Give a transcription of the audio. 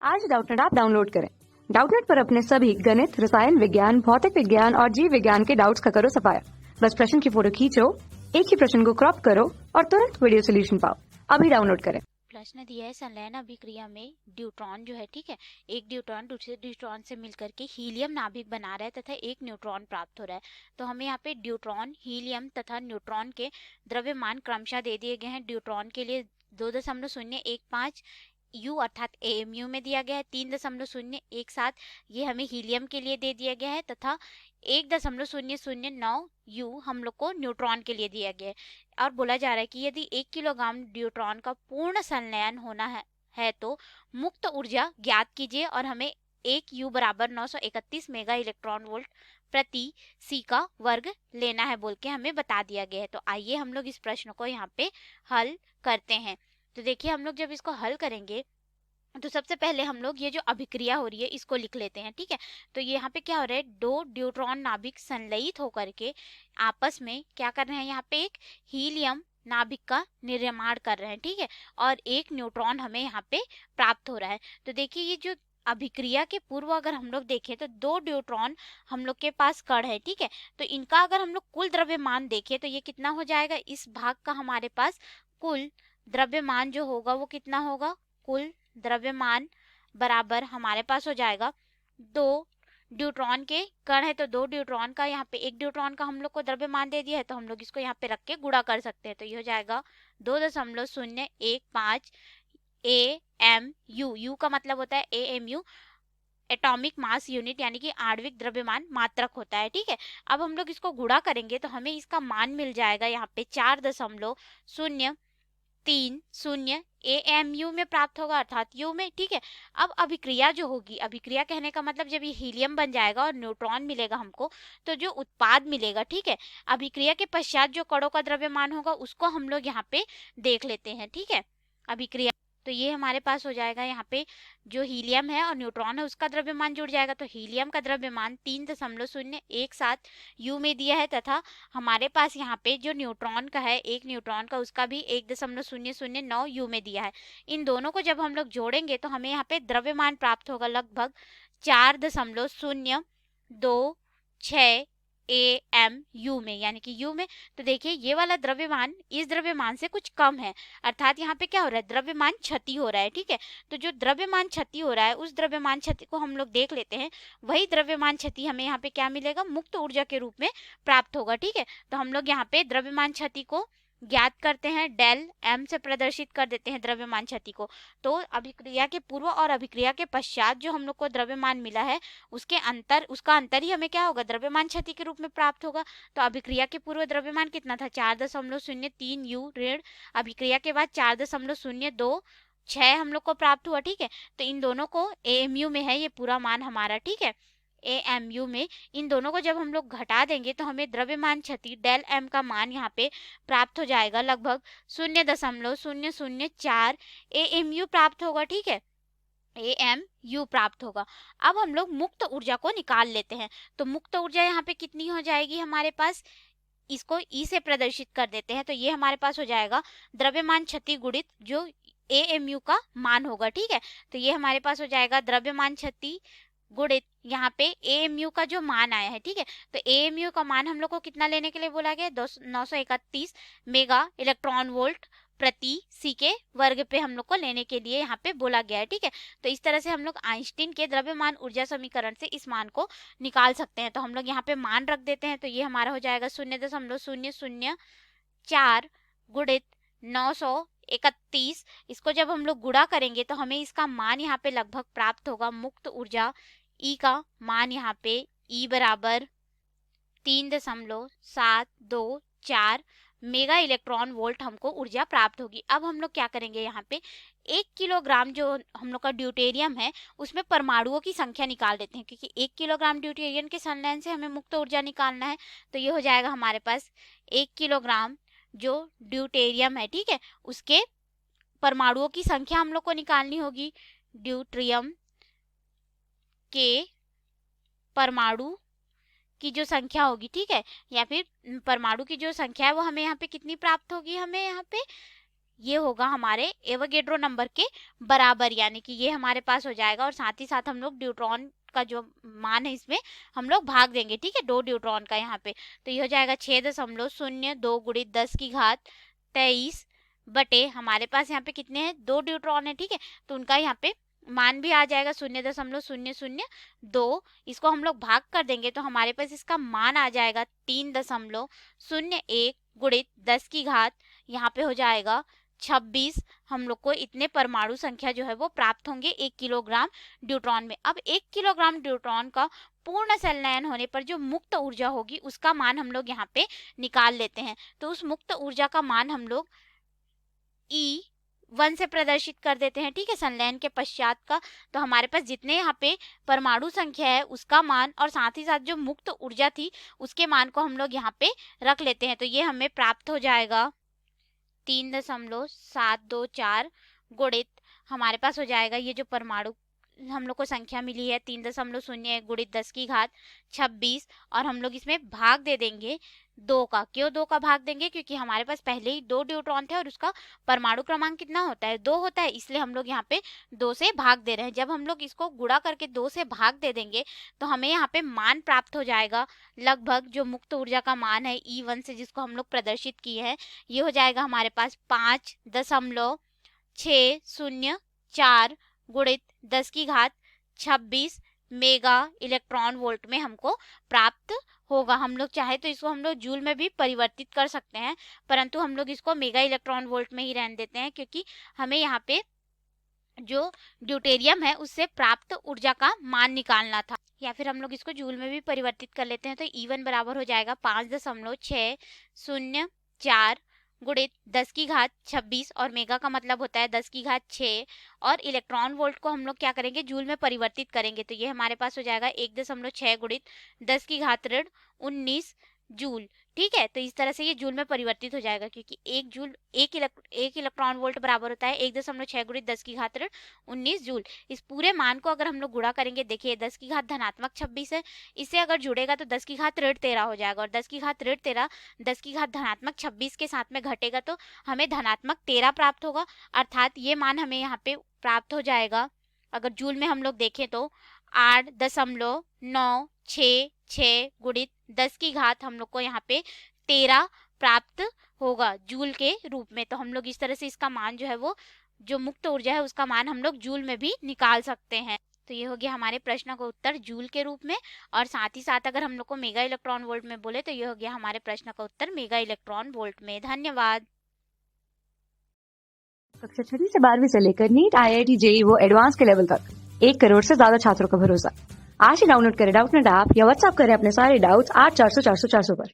आज Doubtnut app download करें। Doubtnut पर अपने सभी गणित, रसायन विज्ञान, भौतिक विज्ञान और जीव विज्ञान के डाउट्स का करो सफाया। बस प्रश्न की फोटो खींचो, एक ही प्रश्न को क्रॉप करो और तुरंत वीडियो सोल्यूशन पाओ। अभी डाउनलोड करें। प्रश्न दिया है संलयन अभिक्रिया में ड्यूट्रॉन जो है, ठीक है, एक ड्यूट्रॉन दूसरे ड्यूट्रॉन से मिलकर के हीलियम नाभिक बना रहा है तथा एक न्यूट्रॉन प्राप्त हो रहा है। तो हमें यहाँ पे ड्यूट्रॉन, हीलियम तथा न्यूट्रॉन के द्रव्यमान क्रमशः दे दिए गए हैं। ड्यूट्रॉन के लिए 2.015 यू अर्थात एएमयू में दिया गया है, 3.017 ये हमें हीलियम के लिए दे दिया गया है तथा 1.009 यू हम लोग को न्यूट्रॉन के लिए दिया गया है। और बोला जा रहा है कि यदि 1 किलोग्राम ड्यूट्रॉन का पूर्ण संलयन होना है तो मुक्त ऊर्जा ज्ञात कीजिए और हमें 1 यू बराबर 931 मेगा इलेक्ट्रॉन वोल्ट प्रति सी का वर्ग लेना है बोल के हमें बता दिया गया है। तो आइए हम लोग इस प्रश्न को यहाँ पे हल करते हैं। तो देखिए, हम लोग जब इसको हल करेंगे तो सबसे पहले हम लोग ये जो अभिक्रिया हो रही है इसको लिख लेते हैं, ठीक है। तो ये यहाँ पे क्या हो रहा है, दो ड्यूट्रॉन नाभिक संलयित होकर के आपस में क्या कर रहे हैं, यहाँ पे एक हीलियम नाभिक का निर्माण कर रहे हैं, ठीक है, और एक न्यूट्रॉन हमें यहाँ पे प्राप्त हो रहा है। तो देखिए, ये जो अभिक्रिया के पूर्व अगर हम लोग देखें तो दो ड्यूट्रॉन हम लोग के पास कण है, ठीक है। तो इनका अगर हम लोग कुल द्रव्यमान देखें तो ये कितना हो जाएगा, इस भाग का हमारे पास कुल द्रव्यमान जो होगा वो कितना होगा, कुल द्रव्यमान बराबर हमारे पास हो जाएगा, दो ड्यूट्रॉन के कण है तो दो ड्यूट्रॉन का, यहाँ पे एक ड्यूट्रॉन का हम लोग को द्रव्यमान दे दिया है तो हम लोग इसको यहाँ पे रख के गुणा कर सकते हैं। तो ये हो जाएगा 2.015 ए एम यू, यू का मतलब होता है A M U, atomic mass unit, यानी कि आणविक द्रव्यमान मात्रक होता है, ठीक है। अब हम लोग इसको गुणा करेंगे तो हमें इसका मान मिल जाएगा यहाँ पे 4.030 एएमयू में प्राप्त होगा अर्थात यू में, ठीक है। अब अभिक्रिया जो होगी, अभिक्रिया कहने का मतलब जब ये हीलियम बन जाएगा और न्यूट्रॉन मिलेगा हमको तो जो उत्पाद मिलेगा, ठीक है, अभिक्रिया के पश्चात जो कणों का द्रव्यमान होगा उसको हम लोग यहाँ पे देख लेते हैं, ठीक है। अभिक्रिया तो ये हमारे पास हो जाएगा, यहाँ पे जो हीलियम है और न्यूट्रॉन है उसका द्रव्यमान जुड़ जाएगा। तो हीलियम का द्रव्यमान 3.017 यू में दिया है तथा हमारे पास यहाँ पे जो न्यूट्रॉन का है, एक न्यूट्रॉन का, उसका भी 1.009 यू में दिया है। इन दोनों को जब हम लोग जोड़ेंगे तो हमें यहाँ पे द्रव्यमान प्राप्त होगा लगभग 4.026 ए एम यू में, यानी कि यू में। तो देखिए, ये वाला द्रव्यमान इस द्रव्यमान से कुछ कम है, अर्थात यहाँ पे क्या हो रहा है, द्रव्यमान क्षति हो रहा है, ठीक है। तो जो द्रव्यमान क्षति हो रहा है उस द्रव्यमान क्षति को हम लोग देख लेते हैं। वही द्रव्यमान क्षति हमें यहाँ पे क्या मिलेगा, मुक्त ऊर्जा के रूप में प्राप्त होगा, ठीक है। तो हम लोग यहाँ पे द्रव्यमान क्षति को ज्ञात करते हैं, डेल एम से प्रदर्शित कर देते हैं द्रव्यमान क्षति को। तो अभिक्रिया के पूर्व और अभिक्रिया के पश्चात जो हम लोग को द्रव्यमान मिला है उसका अंतर ही हमें क्या होगा, द्रव्यमान क्षति के रूप में प्राप्त होगा। तो अभिक्रिया के पूर्व द्रव्यमान कितना था, 4.03 यू ऋण अभिक्रिया के बाद 4.026 हम लोग को प्राप्त हुआ, ठीक है। तो इन दोनों को एएमयू में है ये पूरा मान हमारा, ठीक है। एएमयू में इन दोनों को जब हम लोग घटा देंगे तो हमें द्रव्यमान क्षति डेल एम का मान यहाँ पे प्राप्त हो जाएगा, लगभग 0.004 एएमयू प्राप्त होगा, ठीक है, एएमयू प्राप्त होगा। अब हम लोग मुक्त ऊर्जा को निकाल लेते हैं। तो मुक्त ऊर्जा यहाँ पे कितनी हो जाएगी हमारे पास, इसको ई से प्रदर्शित कर देते हैं। तो ये हमारे पास हो जाएगा द्रव्यमान क्षति गुणित जो एएमयू का मान होगा, ठीक है। तो ये हमारे पास हो जाएगा द्रव्यमान क्षति गुणित यहाँ पे एएमयू का जो मान आया है, ठीक है। तो एएमयू का मान हम लोग को कितना लेने के लिए बोला गया, 931 मेगा इलेक्ट्रॉन वोल्ट प्रति सी के वर्ग पे हम लोग को लेने के लिए यहाँ पे बोला गया है, ठीक है। तो इस तरह से हम लोग आइंस्टीन के द्रव्यमान ऊर्जा समीकरण से इस मान को निकाल सकते हैं। तो हम लोग यहाँ पे मान रख देते हैं। तो ये हमारा हो जाएगा 0.004 गुणित 931। इसको जब हम लोग गुणा करेंगे तो हमें इसका मान यहाँ पे लगभग प्राप्त होगा, मुक्त ऊर्जा ई का मान यहाँ पे ई बराबर 3.724 मेगा इलेक्ट्रॉन वोल्ट हमको ऊर्जा प्राप्त होगी। अब हम लोग क्या करेंगे, यहाँ पे 1 किलोग्राम जो हम लोग का ड्यूटेरियम है उसमें परमाणुओं की संख्या निकाल देते हैं, क्योंकि 1 किलोग्राम ड्यूटेरियम के संलयन से हमें मुक्त ऊर्जा निकालना है। तो ये हो जाएगा हमारे पास 1 किलोग्राम जो ड्यूटेरियम है, ठीक है, उसके परमाणुओं की संख्या हम लोग को निकालनी होगी। ड्यूट्रियम के परमाणु की जो संख्या होगी, ठीक है, या फिर परमाणु की जो संख्या है वो हमें यहाँ पे कितनी प्राप्त होगी, हमें यहाँ पे ये होगा हमारे एवोगेड्रो नंबर के बराबर, यानी कि ये हमारे पास हो जाएगा। और साथ ही साथ हम लोग न्यूट्रॉन का जो मान है इसमें हम लोग भाग देंगे, ठीक है, 2 न्यूट्रॉन का यहाँ पे, तो ये हो जाएगा 6.02 गुणित 10 की घात 23 बटे हमारे पास यहाँ पे कितने हैं, 2 न्यूट्रॉन है, ठीक है, तो उनका यहाँ पे मान भी आ जाएगा 0.002। इसको हम लोग भाग कर देंगे तो हमारे पास इसका मान आ जाएगा 3.01 गुणित 10 की घात यहाँ पे हो जाएगा 26। हम लोग को इतने परमाणु संख्या जो है वो प्राप्त होंगे 1 किलोग्राम न्यूट्रॉन में। अब 1 किलोग्राम न्यूट्रॉन का पूर्ण संलयन होने पर जो मुक्त ऊर्जा होगी उसका मान हम लोग यहाँ पे निकाल लेते हैं। तो उस मुक्त ऊर्जा का मान हम लोग E1 से प्रदर्शित कर देते हैं, ठीक है, संलयन के पश्चात का। तो हमारे पास जितने यहाँ पे परमाणु संख्या है उसका मान और साथ ही साथ जो मुक्त ऊर्जा थी उसके मान को हम लोग यहाँ पे रख लेते हैं। तो ये हमें प्राप्त हो जाएगा 3.724 गुणित हमारे पास हो जाएगा ये जो परमाणु हम लोग को संख्या मिली है 3.01 गुणित 10 की घात 26, और हम लोग इसमें भाग दे देंगे 2 का। क्यों 2 का भाग देंगे, क्योंकि हमारे पास पहले ही 2 न्यूट्रॉन थे और उसका परमाणु क्रमांक कितना होता है, 2 होता है, इसलिए हम लोग यहाँ पे 2 से भाग दे रहे हैं। जब हम लोग इसको गुणा करके 2 से भाग दे देंगे तो हमें यहाँ पे मान प्राप्त हो जाएगा लगभग जो मुक्त ऊर्जा का मान है E1 से जिसको हम लोग प्रदर्शित किए हैं, ये हो जाएगा हमारे पास 5.604 गुणित 10 की घात 26 मेगा इलेक्ट्रॉन वोल्ट में हमको प्राप्त होगा। हम लोग चाहे तो इसको हम लोग जूल में भी परिवर्तित कर सकते हैं, परंतु हम लोग इसको मेगा इलेक्ट्रॉन वोल्ट में ही रहने देते हैं, क्योंकि हमें यहाँ पे जो ड्यूटेरियम है उससे प्राप्त ऊर्जा का मान निकालना था। या फिर हम लोग इसको जूल में भी परिवर्तित कर लेते हैं, तो E1 बराबर हो जाएगा 5.604 गुणित 10 की घात 26, और मेगा का मतलब होता है 10 की घात 6, और इलेक्ट्रॉन वोल्ट को हम लोग क्या करेंगे, जूल में परिवर्तित करेंगे। तो ये हमारे पास हो जाएगा 1.6 गुणित 10 की घात ऋण 19 जूल, ठीक है। तो इस तरह से ये जूल में परिवर्तित हो जाएगा, क्योंकि 1 जूल एक इलेक्ट्रॉन वोल्ट बराबर होता है 1.6 गुणित 10 की घात ऋण 19 जूल। इस पूरे मान को अगर हम लोग गुणा करेंगे, देखिए 10 की घात धनात्मक 26 है, इससे अगर जुड़ेगा तो 10 की घात ऋण 13 हो जाएगा, और 10 की घात ऋण 13 10 की घात धनात्मक 26 के साथ में घटेगा तो हमें धनात्मक 13 प्राप्त होगा। अर्थात ये मान हमें यहाँ पे प्राप्त हो जाएगा, अगर जूल में हम लोग देखें तो 8.966 गुणित 10 की घात हम लोग को यहाँ पे 13 प्राप्त होगा जूल के रूप में। तो हम लोग इस तरह से इसका मान जो है वो जो मुक्त ऊर्जा है उसका मान हम लोग जूल में भी निकाल सकते हैं। तो ये हो गया हमारे प्रश्न का उत्तर जूल के रूप में, और साथ ही साथ अगर हम लोग को मेगा इलेक्ट्रॉन वोल्ट में बोले तो ये हो गया हमारे प्रश्न का उत्तर मेगा इलेक्ट्रॉन वोल्ट में। धन्यवाद। कक्षा 6 से 12वीं से लेकर नीट, IIT, JEE वो एडवांस के लेवल तक 1 करोड़ से ज्यादा छात्रों का भरोसा। आज ही डाउनलोड करें डाउटनेट ऐप या व्हाट्सएप करें अपने सारे डाउट्स 8400 400 400 पर।